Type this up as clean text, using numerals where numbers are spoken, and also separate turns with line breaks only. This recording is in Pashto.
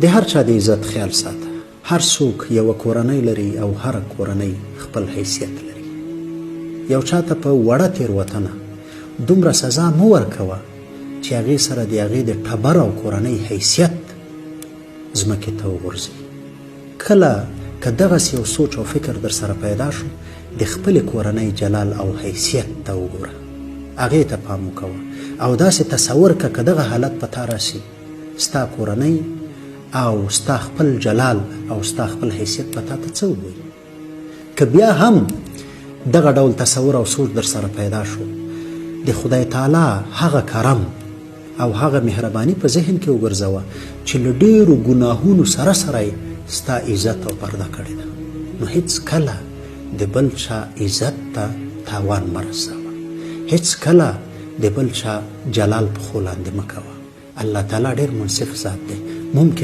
د هر چا د عزت خیال ساته. هر څوک یوه کورنۍ لري او هره کورنۍ خپل حیثیت لري. یو چاته په وړه تېروتنه دومره سزا مه ورکوه چې هغې سره د هغې د ټبر او کورنۍ حیثیت ځمکې ته وغورځي. کله که دغسې یو سوچ او فکر در سره پیدا شو، د خپلې کورنۍ جلال او حیثیت ته وګوره، هغې ته پام وکوه او داسې تصور که که دغه حالت په تا راسي، ستا کورنۍ او ستا خپل جلال او ستا خپل حیثیت به تا ته څه ووایي؟ که بیا هم دغه ډول تصور او سوچ در سره پیدا شو، د خدای تعالی هغه کرم او هغه مهرباني په ذهن کې وګرځوه چې له ډېرو ګناهونو سره سره یې ستا عزت او پرده کړې ده. نو هیڅ کله د بل چا عزت ته تاوان مه رسوه، هیڅ کله د بل چا جلال په خو لاندې مه کوه. الله تعالی ډېر منصف ذات دی. ممکن